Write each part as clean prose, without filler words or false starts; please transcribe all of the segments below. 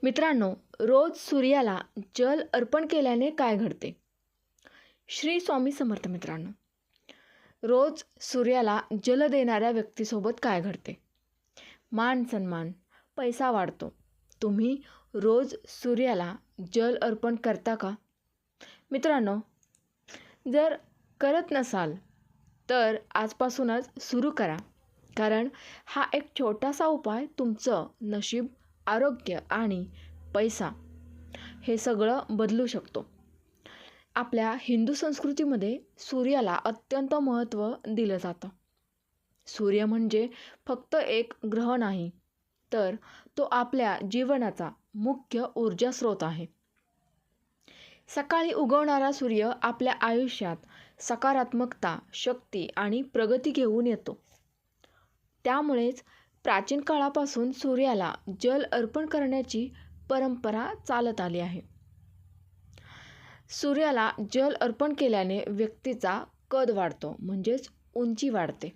मित्रांनो, रोज सूर्याला जल अर्पण केल्याने काय घडते? श्री स्वामी समर्थ. मित्रांनो, रोज सूर्याला जल देणाऱ्या व्यक्तीसोबत काय घडते? मान सन्मान, पैसा वाढतो. तुम्ही रोज सूर्याला जल अर्पण करता का? मित्रांनो, जर करत नसाल तर आजपासूनच सुरू करा. कारण हा एक छोटासा उपाय तुमचं नशीब, आरोग्य आणि पैसा हे सगळं बदलू शकतो. आपल्या हिंदू संस्कृतीमध्ये सूर्याला अत्यंत महत्त्व दिलं जातं. सूर्य म्हणजे फक्त एक ग्रह नाही, तर तो आपल्या जीवनाचा मुख्य ऊर्जा स्रोत आहे. सकाळी उगवणारा सूर्य आपल्या आयुष्यात सकारात्मकता, शक्ती आणि प्रगती घेऊन येतो. त्यामुळेच प्राचीन काळापासून सूर्याला जल अर्पण करण्याची परंपरा चालत आली आहे. सूर्याला जल अर्पण केल्याने व्यक्तीचा कद वाढतो, म्हणजेच उंची वाढते.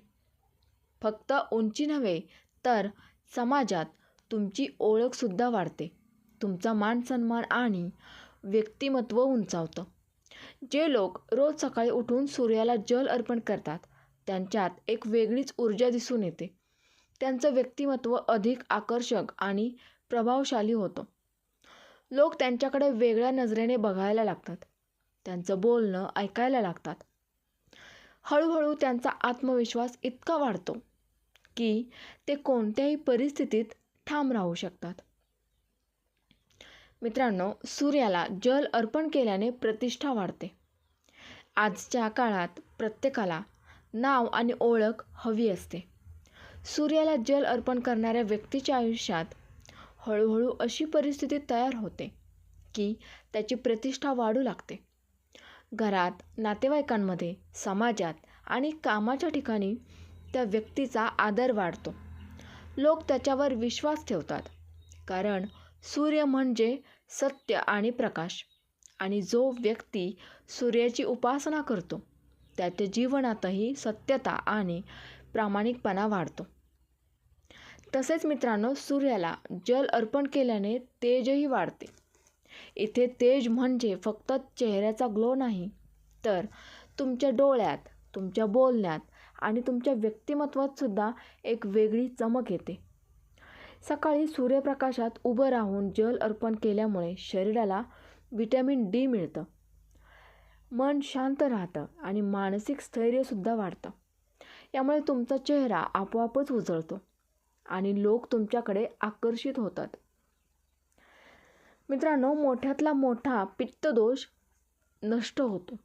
फक्त उंची नव्हे, तर समाजात तुमची ओळखसुद्धा वाढते. तुमचा मान सन्मान आणि व्यक्तिमत्व उंचावतं. जे लोक रोज सकाळी उठून सूर्याला जल अर्पण करतात, त्यांच्यात एक वेगळीच ऊर्जा दिसून येते. त्यांचं व्यक्तिमत्व अधिक आकर्षक आणि प्रभावशाली होतं. लोक त्यांच्याकडे वेगळ्या नजरेने बघायला लागतात. त्यांचं बोलणं ऐकायला लागतात. हळूहळू त्यांचा आत्मविश्वास इतका वाढतो की ते कोणत्याही परिस्थितीत ठाम राहू शकतात. मित्रांनो, सूर्याला जल अर्पण केल्याने प्रतिष्ठा वाढते. आजच्या काळात प्रत्येकाला नाव आणि ओळख हवी असते. सूर्याला जल अर्पण करणाऱ्या व्यक्तीच्या आयुष्यात हळूहळू अशी परिस्थिती तयार होते की त्याची प्रतिष्ठा वाढू लागते. घरात, नातेवाईकांमध्ये, समाजात आणि कामाच्या ठिकाणी त्या व्यक्तीचा आदर वाढतो. लोक त्याच्यावर विश्वास ठेवतात. कारण सूर्य म्हणजे सत्य आणि प्रकाश, आणि जो व्यक्ती सूर्याची उपासना करतो त्याच्या जीवनातही सत्यता आणि प्रामाणिकपणा वाढतो. तसेच मित्रांनो, सूर्याला जल अर्पण केल्याने तेजही वाढते. इथे तेज म्हणजे फक्त चेहऱ्याचा ग्लो नाही, तर तुमच्या डोळ्यात, तुमच्या बोलण्यात आणि तुमच्या व्यक्तिमत्वात सुद्धा एक वेगळी चमक येते. सकाळी सूर्यप्रकाशात उभं राहून जल अर्पण केल्यामुळे शरीराला व्हिटॅमिन डी मिळतं. मन शांत राहतं आणि मानसिक स्थैर्यसुद्धा वाढतं. यामुळे तुमचा चेहरा आपोआपच उजळतो आणि लोक तुमच्याकडे आकर्षित होतात. मित्रांनो, मोठ्यातला मोठा पित्तदोष नष्ट होतो.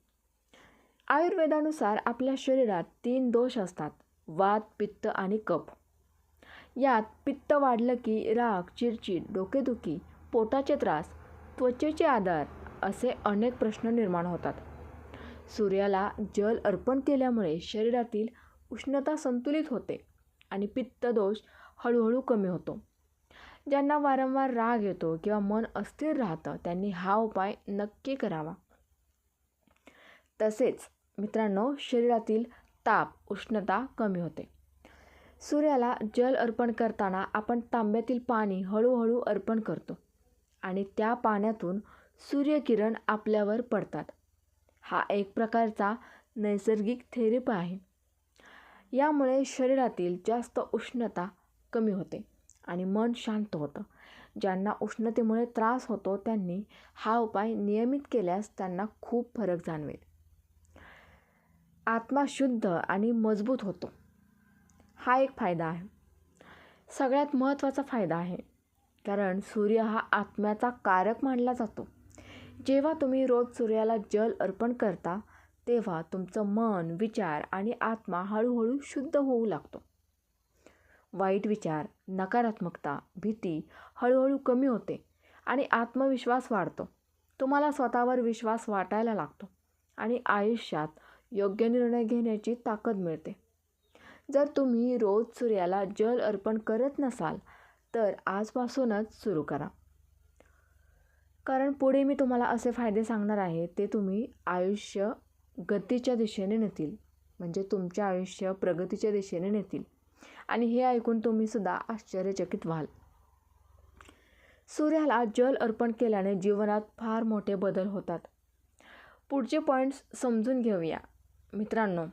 आयुर्वेदानुसार आपल्या शरीरात 3 दोष असतात: वात, पित्त आणि कफ. यात पित्त वाढलं की राग, चिडचिड, डोकेदुखी, पोटाचे त्रास, त्वचेचे आजार असे अनेक प्रश्न निर्माण होतात. सूर्याला जल अर्पण केल्यामुळे शरीरातील उष्णता संतुलित होते आणि पित्तदोष हळूहळू कमी होतो. ज्यांना वारंवार राग येतो किंवा मन अस्थिर राहतं, त्यांनी हा उपाय नक्की करावा. तसेच मित्रांनो, शरीरातील ताप, उष्णता कमी होते. सूर्याला जल अर्पण करताना आपण तांब्यातील पाणी हळूहळू अर्पण करतो आणि त्या पाण्यातून सूर्यकिरण आपल्यावर पडतात. हा एक प्रकारचा नैसर्गिक थेरपी आहे. यामुळे शरीरातील जास्त उष्णता कमी होते आणि मन शांत होतं. ज्यांना उष्णतेमुळे त्रास होतो त्यांनी हा उपाय नियमित केल्यास त्यांना खूप फरक जाणवेल. आत्मा शुद्ध आणि मजबूत होतो. हा एक फायदा आहे. सगळ्यात महत्त्वाचा फायदा आहे, कारण सूर्य हा आत्म्याचा कारक मानला जातो. जेव्हा तुम्ही रोज सूर्याला जल अर्पण करता, तेव्हा तुमचं मन, विचार आणि आत्मा हळूहळू शुद्ध होऊ लागतो. वाईट विचार, नकारात्मकता, भीती हळूहळू कमी होते आणि आत्मविश्वास वाढतो. तुम्हाला स्वतःवर विश्वास वाटायला लागतो आणि आयुष्यात योग्य निर्णय घेण्याची ताकद मिळते. जर तुम्ही रोज सूर्याला जल अर्पण करत नसाल तर आजपासूनच सुरू करा. कारण पुढे मी तुम्हाला असे फायदे सांगणार आहे, ते तुम्ही आयुष्य गतीच्या दिशेने नेतील, म्हणजे तुमचे आयुष्य प्रगतीच्या दिशेने नेतील. आणि हे ऐकून तुम्ही सुद्धा आश्चर्यचकित व्हाल. सूर्याला जल अर्पण केल्याने जीवनात फार मोठे बदल होतात. पुढचे पॉईंट्स समजून घेऊया. मित्रांनो,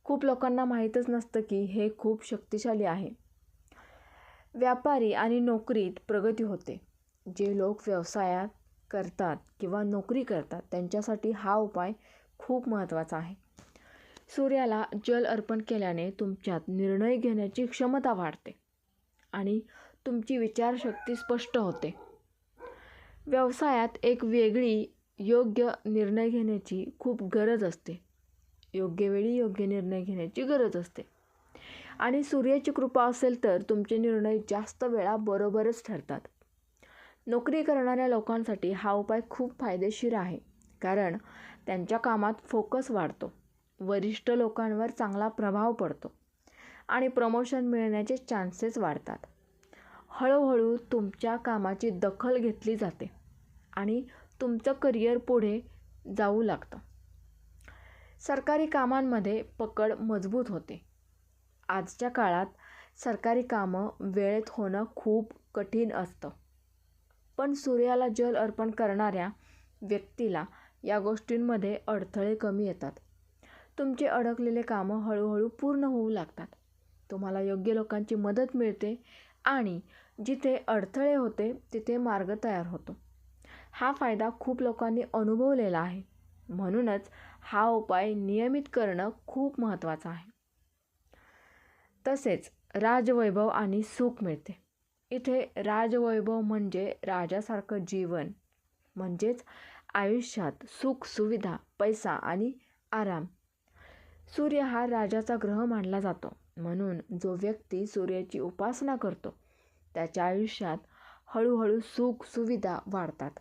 खूप लोकांना माहीतच नसतं की हे खूप शक्तिशाली आहे. व्यापारी आणि नोकरीत प्रगती होते. जे लोक व्यवसायात करतात किंवा नोकरी करतात त्यांच्यासाठी हा उपाय खूप महत्त्वाचा आहे. सूर्याला जल अर्पण केल्याने तुमच्यात निर्णय घेण्याची क्षमता वाढते आणि तुमची विचारशक्ती स्पष्ट होते. व्यवसायात एक वेगळी योग्य निर्णय घेण्याची खूप गरज असते. योग्य वेळी योग्य निर्णय घेण्याची गरज असते आणि सूर्याची कृपा असेल तर तुमचे निर्णय जास्त वेळा बरोबरच ठरतात. नोकरी करणाऱ्या लोकांसाठी हा उपाय खूप फायदेशीर आहे, कारण त्यांच्या कामात फोकस वाढतो, वरिष्ठ लोकांवर चांगला प्रभाव पडतो आणि प्रमोशन मिळण्याचे चान्सेस वाढतात. हळूहळू तुमच्या कामाची दखल घेतली जाते आणि तुमचं करिअर पुढे जाऊ लागतं. सरकारी कामांमध्ये पकड मजबूत होते. आजच्या काळात सरकारी कामं वेळेत होणं खूप कठीण असतं, पण सूर्याला जल अर्पण करणाऱ्या व्यक्तीला या गोष्टींमध्ये अडथळे कमी येतात. तुमचे अडकलेले कामं हळूहळू पूर्ण होऊ लागतात. तुम्हाला योग्य लोकांची मदत मिळते आणि जिथे अडथळे होते तिथे मार्ग तयार होतो. हा फायदा खूप लोकांनी अनुभवलेला आहे. म्हणूनच हा उपाय नियमित करणं खूप महत्त्वाचं आहे. तसेच राजवैभव आणि सुख मिळते. इथे राजवैभव म्हणजे राजासारखं जीवन, म्हणजेच आयुष्यात सुख, सुविधा, पैसा आणि आराम. सूर्य हा राजाचा ग्रह मानला जातो. म्हणून जो व्यक्ती सूर्याची उपासना करतो त्याच्या आयुष्यात हळूहळू सुख सुविधा वाढतात.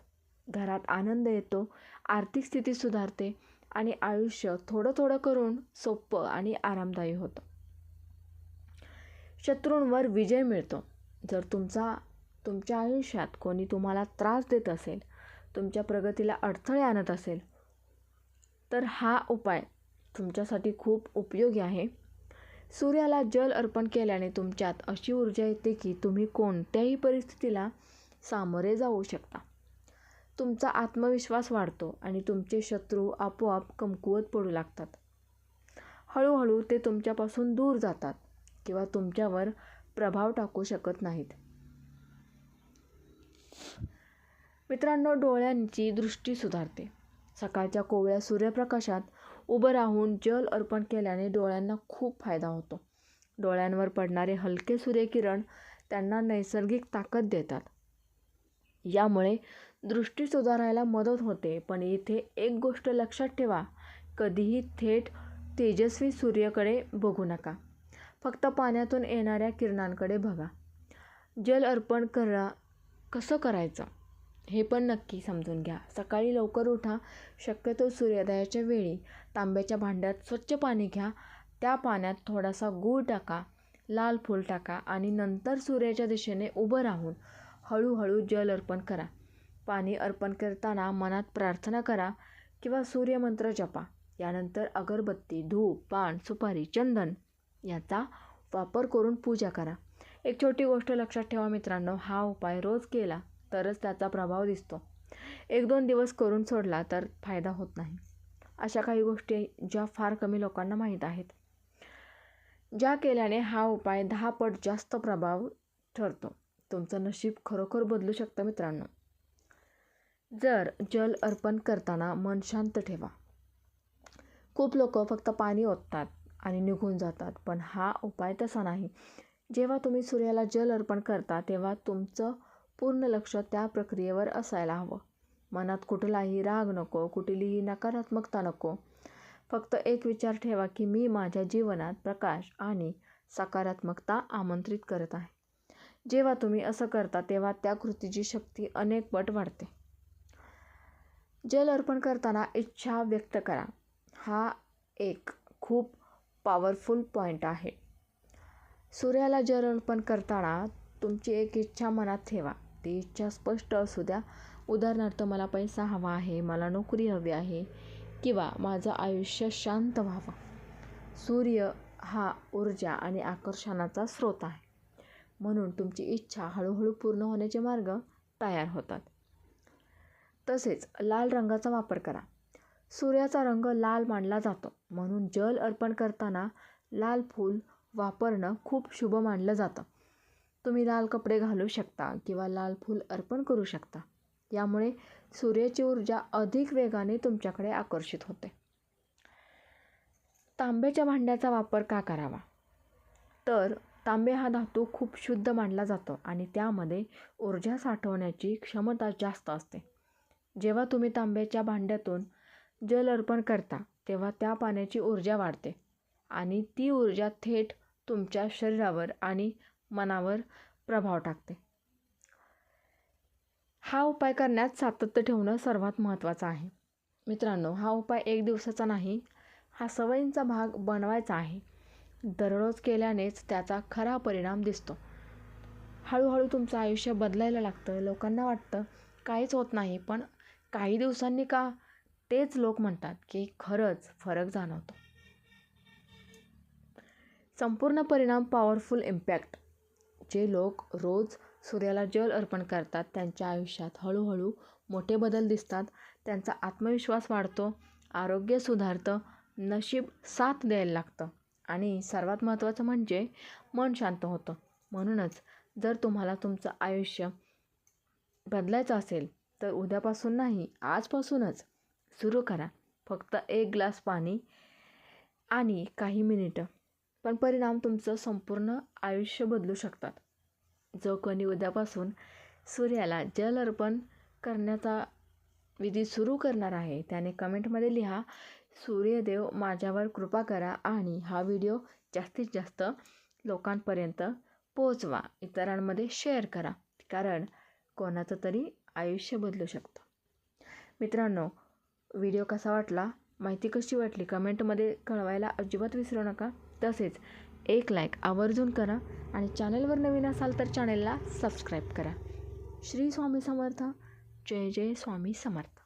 घरात आनंद येतो, आर्थिक स्थिती सुधारते आणि आयुष्य थोडं थोडं करून सोपं आणि आरामदायी होतं. शत्रूंवर विजय मिळतो. जर तुमच्या आयुष्यात कोणी तुम्हाला त्रास देत असेल, तुमच्या प्रगतीला अडथळे आणत असेल, तर हा उपाय तुमच्यासाठी खूप उपयोगी आहे. सूर्याला जल अर्पण केल्याने तुमच्यात अशी ऊर्जा येते की तुम्ही कोणत्याही परिस्थितीला सामोरे जाऊ शकता. तुमचा आत्मविश्वास वाढतो आणि तुमचे शत्रू आपोआप कमकुवत पडू लागतात. हळूहळू ते तुमच्यापासून दूर जातात किंवा तुमच्यावर प्रभाव टाकू शकत नाहीत. मित्रांनो, डोळ्यांची दृष्टी सुधारते. सकाळच्या कोवळ्या सूर्यप्रकाशात उभं राहून जल अर्पण केल्याने डोळ्यांना खूप फायदा होतो. डोळ्यांवर पडणारे हलके सूर्यकिरण त्यांना नैसर्गिक ताकद देतात. यामुळे दृष्टी सुधारायला मदत होते. पण इथे एक गोष्ट लक्षात ठेवा, कधीही थेट तेजस्वी सूर्याकडे बघू नका. फक्त पाण्यातून येणाऱ्या किरणांकडे बघा. जल अर्पण कसं करायचं हे पण नक्की समजून घ्या. सकाळी लवकर उठा. शक्यतो सूर्योदयाच्या वेळी तांब्याच्या भांड्यात स्वच्छ पाणी घ्या. त्या पाण्यात थोडासा गूळ टाका, लाल फूल टाका आणि नंतर सूर्याच्या दिशेने उभं राहून हळूहळू जल अर्पण करा. पाणी अर्पण करताना मनात प्रार्थना करा किंवा सूर्यमंत्र जपा. यानंतर अगरबत्ती, धूप, पान, सुपारी, चंदन याचा वापर करून पूजा करा. एक छोटी गोष्ट लक्षात ठेवा मित्रांनो, हा उपाय रोज केला तरच त्याचा प्रभाव दिसतो. 1-2 दिवस करून सोडला तर फायदा होत नाही. अशा काही गोष्टी ज्या फार कमी लोकांना माहीत आहेत, ज्या केल्याने हा उपाय 10 पट जास्त प्रभाव ठरतो. तुमचं नशीब खरोखर बदलू शकतं मित्रांनो. जर जल अर्पण करताना मन शांत ठेवा. खूप लोक फक्त पाणी ओततात आणि निघून जातात, पण हा उपाय तसा नाही. जेव्हा तुम्ही सूर्याला जल अर्पण करता तेव्हा तुमचं पूर्ण लक्ष त्या प्रक्रियेवर असायला हवं. मनात कुठलाही राग नको, कुठलीही नकारात्मकता नको. फक्त एक विचार ठेवा की मी माझ्या जीवनात प्रकाश आणि सकारात्मकता आमंत्रित करत आहे. जेव्हा तुम्ही असं करता तेव्हा त्या कृतीची शक्ती अनेक पट वाढते. जल अर्पण करताना इच्छा व्यक्त करा. हा एक खूप पॉवरफुल पॉईंट आहे. सूर्याला जल अर्पण करताना तुमची एक इच्छा मनात ठेवा. ती इच्छा स्पष्ट असू द्या. उदाहरणार्थ, मला पैसा हवा आहे, मला नोकरी हवी आहे किंवा माझं आयुष्य शांत व्हावं. सूर्य हा ऊर्जा आणि आकर्षणाचा स्रोत आहे, म्हणून तुमची इच्छा हळूहळू पूर्ण होण्याचे मार्ग तयार होतात. तसेच लाल रंगाचा वापर करा. सूर्याचा रंग लाल मानला जातो, म्हणून जल अर्पण करताना लाल फूल वापरणं खूप शुभ मानलं जातं. तुम्ही लाल कपडे घालू शकता किंवा लाल फूल अर्पण करू शकता. यामुळे सूर्याची ऊर्जा अधिक वेगाने तुमच्याकडे आकर्षित होते. तांब्याच्या भांड्याचा वापर का करावा? तर तांबे हा धातू खूप शुद्ध मानला जातो आणि त्यामध्ये ऊर्जा साठवण्याची क्षमता जास्त असते. जेव्हा तुम्ही तांब्याच्या भांड्यातून जल अर्पण करता तेव्हा त्या पाण्याची ऊर्जा वाढते आणि ती ऊर्जा थेट तुमच्या शरीरावर आणि मनावर प्रभाव टाकते. हा उपाय करण्यात सातत्य ठेवणं सर्वात महत्त्वाचं आहे. मित्रांनो, हा उपाय एक दिवसाचा नाही, हा सवयींचा भाग बनवायचा आहे. दररोज केल्यानेच त्याचा खरा परिणाम दिसतो. हळूहळू तुमचं आयुष्य बदलायला लागतं. लोकांना वाटतं काहीच होत नाही, पण काही दिवसांनी का तेच लोक म्हणतात की खरंच फरक जाणवतो. संपूर्ण परिणाम, पॉवरफुल इम्पॅक्ट. जे लोक रोज सूर्याला जल अर्पण करतात त्यांच्या आयुष्यात हळूहळू मोठे बदल दिसतात. त्यांचा आत्मविश्वास वाढतो, आरोग्य सुधारतं, नशीब साथ द्यायला लागतं आणि सर्वात महत्त्वाचं म्हणजे मन शांत होतं. म्हणूनच जर तुम्हाला तुमचं आयुष्य बदलायचं असेल तर उद्यापासून नाही, आजपासूनच सुरू करा. फक्त 1 ग्लास पाणी आणि काही मिनिटं, पण परिणाम तुमचं संपूर्ण आयुष्य बदलू शकतात. जो कोणी उद्यापासून सूर्याला जल अर्पण करण्याचा विधी सुरू करणार आहे त्याने कमेंटमध्ये लिहा, सूर्यदेव माझ्यावर कृपा करा, आणि हा व्हिडिओ जास्तीत जास्त लोकांपर्यंत पोहोचवा. इतरांमध्ये शेअर करा, कारण कोणाचं तरी आयुष्य बदलू शकतं. मित्रांनो, व्हिडिओ कसा वाटला, माहिती कशी वाटली कमेंटमध्ये कळवायला अजिबात विसरू नका. तसेच एक लाईक आवर्जून करा आणि चॅनलवर नवीन असाल तर चॅनलला सबस्क्राईब करा. श्री स्वामी समर्थ. जय जय स्वामी समर्थ.